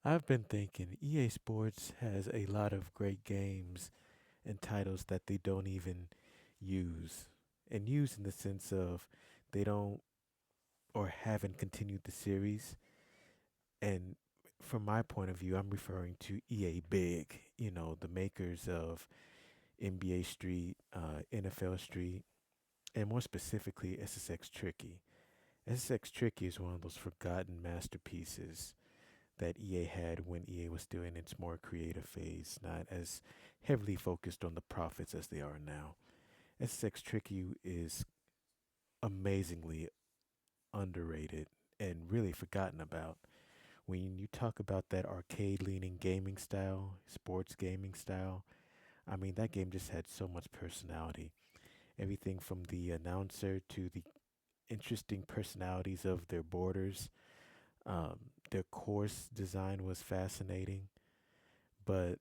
I've been thinking EA Sports has a lot of great games and titles that they don't even use. And use in the sense of they don't or haven't continued the series. And from my point of view, I'm referring to EA Big, the makers of NBA Street, NFL Street, and more specifically SSX Tricky. SSX Tricky is one of those forgotten masterpieces that EA had when EA was still in its more creative phase, not as heavily focused on the profits as they are now. SSX Tricky is amazingly underrated and really forgotten about. When you talk about that arcade leaning gaming style, sports gaming style, I mean, that game just had so much personality. Everything from the announcer to the interesting personalities of their borders. Their course design was fascinating, but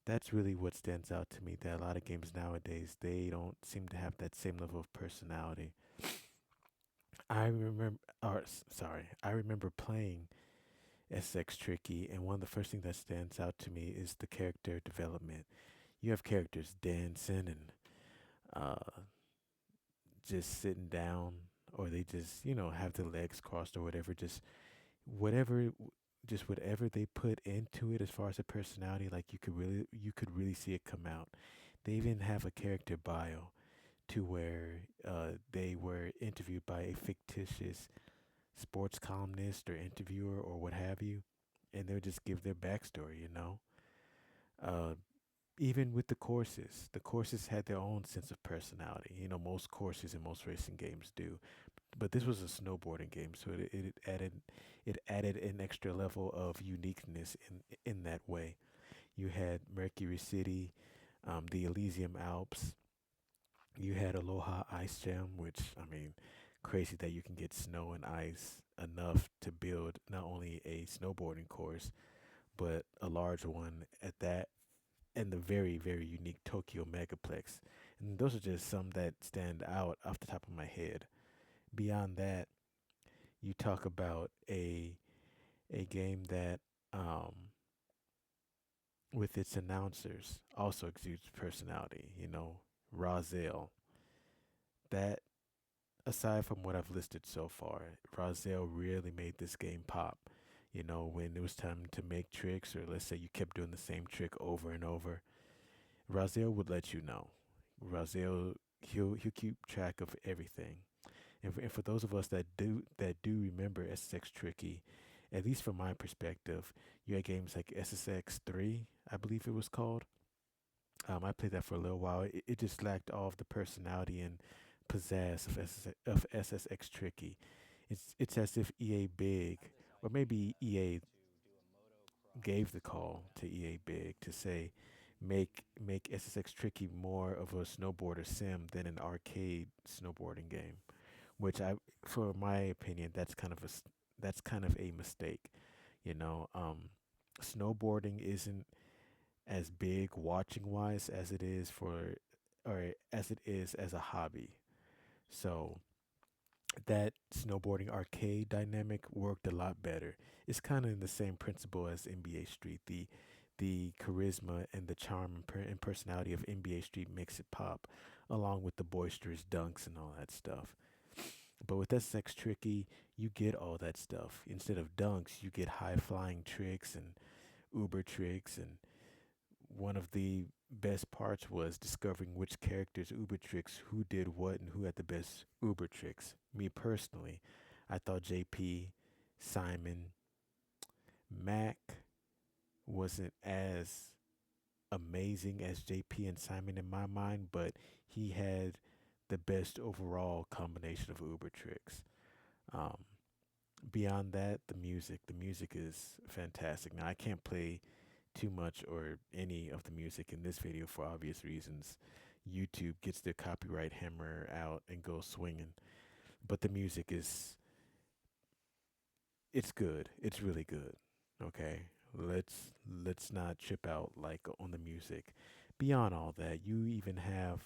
that's really what stands out to me. That a lot of games nowadays they don't seem to have that same level of personality. I remember playing SX Tricky, and one of the first things that stands out to me is the character development. You have characters dancing and uh, just sitting down, or they just have their legs crossed or whatever. Whatever, just whatever they put into it as far as the personality, like you could really see it come out. They even have a character bio to where they were interviewed by a fictitious sports columnist or interviewer or what have you, and they'll just give their backstory. Uh, Even with the courses had their own sense of personality. Most courses in most racing games do, but this was a snowboarding game, so it added an extra level of uniqueness in that way. You had Mercury City, the Elysium Alps. You had Aloha Ice Jam, which I mean, crazy that you can get snow and ice enough to build not only a snowboarding course but a large one at that, and the very very unique Tokyo Megaplex. And those are just some that stand out off the top of my head. Beyond that, you talk about a game that with its announcers also exudes personality. Rozelle. That aside from what I've listed so far, Rozelle really made this game pop. When it was time to make tricks, or let's say you kept doing the same trick over and over, Rozelle would let you know. Rozelle, he'll keep track of everything. And for those of us that do remember SSX Tricky, at least from my perspective, you had games like SSX 3, I believe it was called. I played that for a little while. It just lacked all of the personality and pizzazz of SSX Tricky. It's as if EA Big, or maybe EA gave the call to EA Big to say, make SSX Tricky more of a snowboarder sim than an arcade snowboarding game. For my opinion, that's kind of a mistake. You know, snowboarding isn't as big watching wise as it is or as it is as a hobby. So that snowboarding arcade dynamic worked a lot better. It's kind of in the same principle as NBA Street. The charisma and the charm and personality of NBA Street makes it pop, along with the boisterous dunks and all that stuff. But with SX Tricky, you get all that stuff. Instead of dunks, you get high flying tricks and uber tricks. And one of the best parts was discovering which characters' uber tricks, who did what, and who had the best uber tricks. Me personally, I thought JP, Simon, Mac wasn't as amazing as JP and Simon in my mind, but he had the best overall combination of uber tricks. Um, Beyond that, the music is fantastic. Now I can't play too much or any of the music in this video for obvious reasons. YouTube gets their copyright hammer out and goes swinging. But the music is it's good. It's really good. Okay. Let's not trip out like on the music. Beyond all that, you even have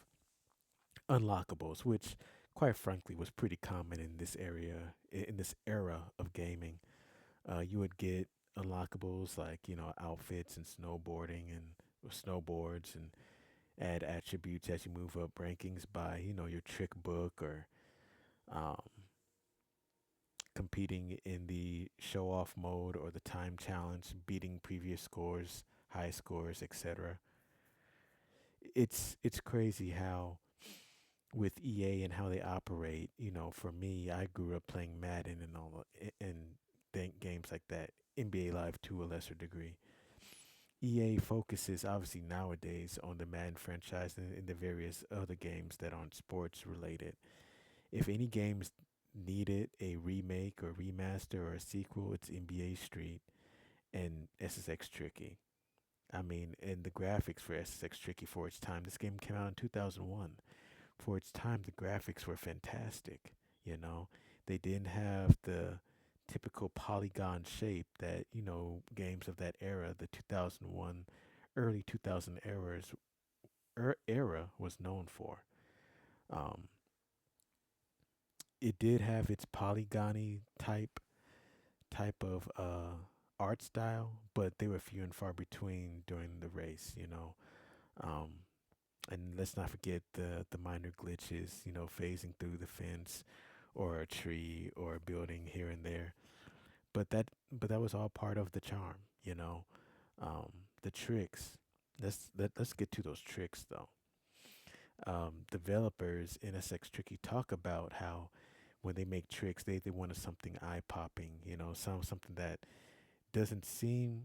unlockables, which quite frankly was pretty common in this area in this era of gaming. You would get unlockables like, outfits and snowboarding and snowboards, and add attributes as you move up rankings by, your trick book, or um, competing in the show off mode or the time challenge, beating previous scores, high scores, etc. It's crazy how with EA and how they operate. For me, I grew up playing Madden and and games like that. NBA Live to a lesser degree. EA focuses obviously nowadays on the Madden franchise and the various other games that aren't sports related. If any games needed a remake or remaster or a sequel, it's NBA Street and SSX Tricky. I mean, and the graphics for SSX Tricky for its time. This game came out in 2001. For its time, the graphics were fantastic. You know, they didn't have the typical polygon shape that, games of that era, the 2001, early 2000 era was known for. Um, it did have its polygony type of art style, but they were few and far between during the race. Um, and let's not forget the minor glitches. Phasing through the fence, or a tree, or a building here and there. But that was all part of the charm. Um, the tricks. Let's get to those tricks though. Developers in SX Tricky talk about how when they make tricks, they wanted something eye popping, something that doesn't seem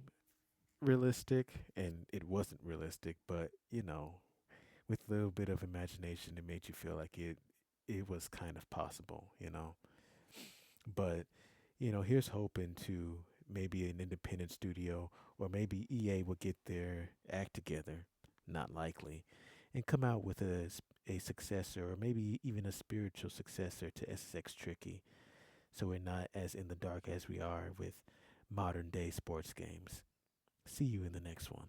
realistic, and it wasn't realistic, but with a little bit of imagination, it made you feel like it was kind of possible. But here's hoping to maybe an independent studio, or maybe EA will get their act together. Not likely, and come out with a successor, or maybe even a spiritual successor to SSX Tricky, so we're not as in the dark as we are with modern day sports games. See you in the next one.